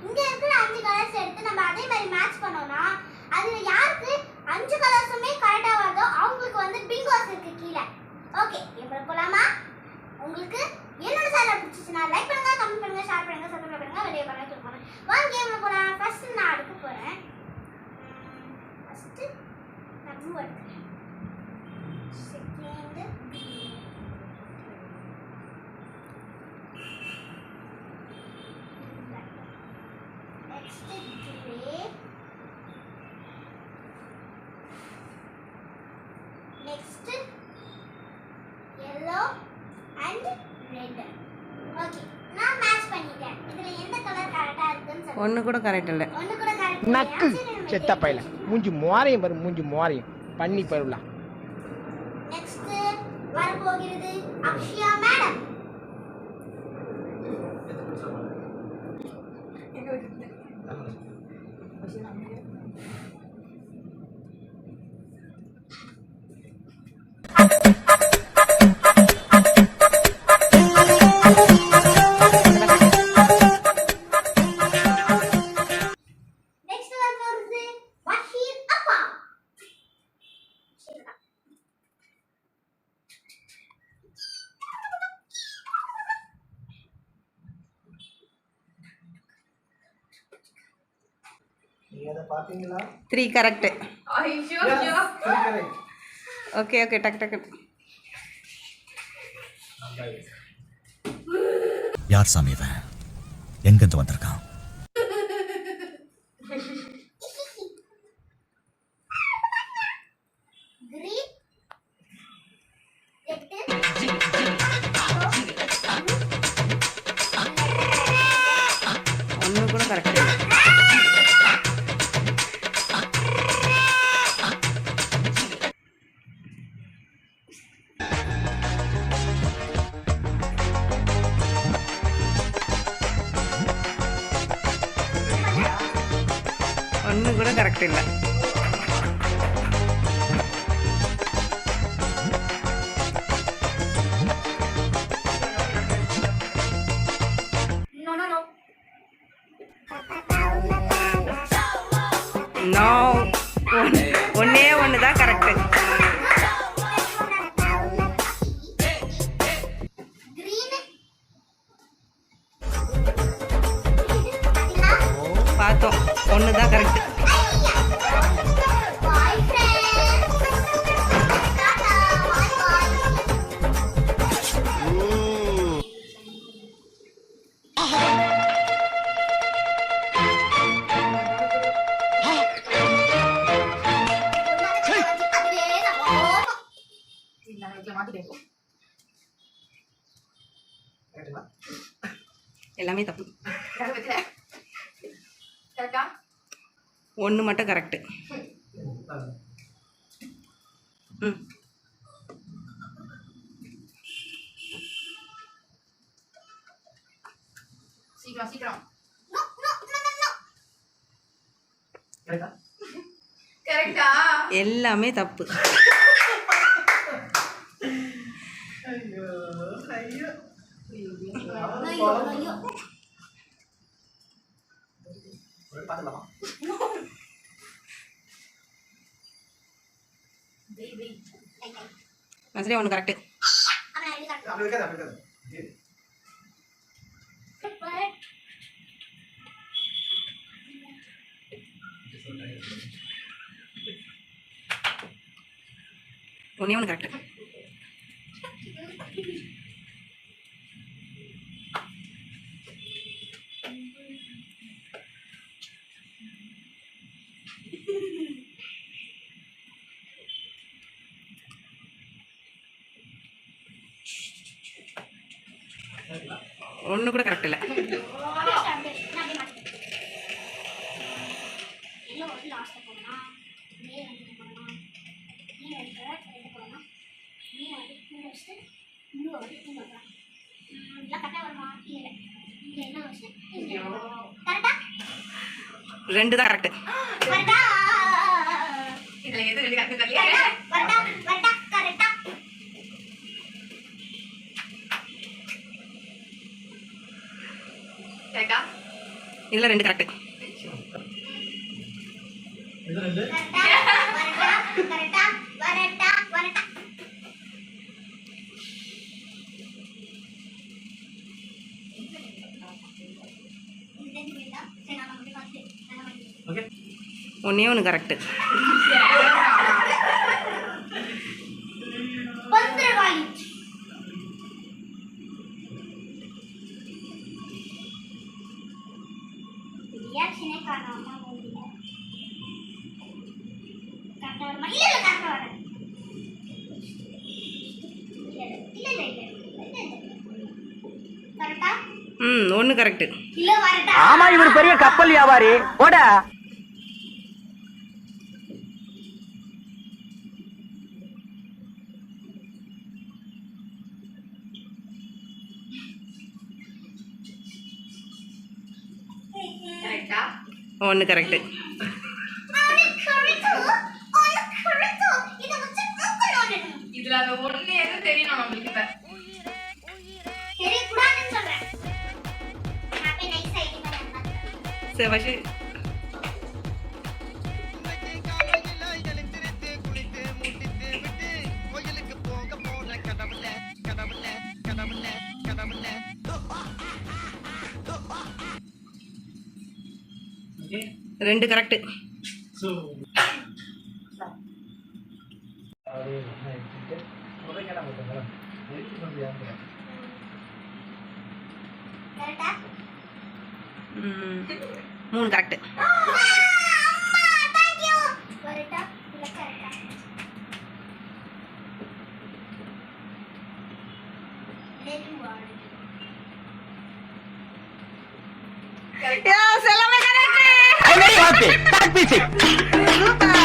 இங்க இருக்கிற 5 கலர்ஸ் எடுத்து நம்ம அதே மாதிரி மேட்ச் பண்ணோம்னா அதுல யாருக்கு 5 கலர்ஸுமே கரெக்டா வருதோ அவங்களுக்கு வந்து பிங்கோஸ் இருக்கு கீழ. ஓகே, இப்போ போலாமா? உங்களுக்கு என்னோட சேனல் பிடிச்சிச்சுனா லைக் பண்ணுங்க, கமெண்ட் பண்ணுங்க, ஷேர் பண்ணுங்க, சப்ஸ்கிரைப் பண்ணுங்க, வீடியோ பண்ண கிளிக் பண்ணுங்க. வாங்க கேம்ல போலாம். ஃபர்ஸ்ட் நான் அடுக்க போறேன். ஃபர்ஸ்ட் நான் ப்ளூ எடுக்கிறேன். Second next grey, next yellow and red. Okay, நான் மேட்ச் பண்ணிட்டேன். இதுல எந்த கலர் கரெக்ட்டா இருக்குன்னு சொல்லுங்க. ஒண்ணு கூட கரெக்ட் இல்ல. ஒண்ணு கூட கரெக்ட் நக்கு செத்த பையல மூஞ்சி மோரையும் பாரு, மூஞ்சி மோரையும் பண்ணி பருவலாம். நெக்ஸ்ட் வர போகிறது அக்ஷயா மேடம். நெக்ஸ்ட் வர போகிறது பஷீர் அப்பா. 3 கரெக்ட். ஐயோ ஓகே ஓகே, டக் டக். யார் சாமி இவன்? எங்கிருந்து வந்திருக்கான்? கிரீன் ரெட் ஒண்ணு கூட கரெக்ட் இல்ல. ஒண்ணு கூட கரெக்ட் இல்ல. நோ, ஒண்ணே ஒண்ணு தான் கரெக்ட். கிரீன் பார்த்தோம், ஒண்ணு தான் correct. Boyfriend tata bye bye. எல்லாமே தப்பு. கரெக்டா? ஒண்ணு மட்டும் கரெக்ட். ம், சீக்கிரம் சீக்கிரம். No no no no. கரெக்டா? எல்லாமே தப்பு. ஐயோ ஐயோ. மசரே ஒண்ணு கரெக்ட். அவன் ஐடி கார்டு ஒண்ணே ஒண்ணு கரெக்ட். ஒண்ணு கூட கரெக்ட் இல்ல. ரெண்டு தான் கரெக்ட். இதுல எது ரெண்டு கரெக்ட் தெரியல. கரெக்டா? இதில் 2 கரெக்ட். கரெக்டா வரட்டா ஒன்றே ஒன்று கரெக்டு. பத்திரகாளி ரியாக்ஷனே காணாம போகுது. கரெக்டா வருமா? இல்ல கரெக்டா வர. இல்ல கரெக்டா? 1 கரெக்டு. இல்ல வரட்டா? ஆமா, இவர் பெரிய கப்பல் வியாபாரி. போடா. கரெக்டா 1 கரெக்டு. இதுல அந்த ஒண்ணு எது தெரியணும் நம்மளுக்கு இப்ப சரி வஷி. ரெண்டு கரெக்ட். மூணு கரெக்ட். எல்லாமே கரெக்ட். Happy. சூப்பர்.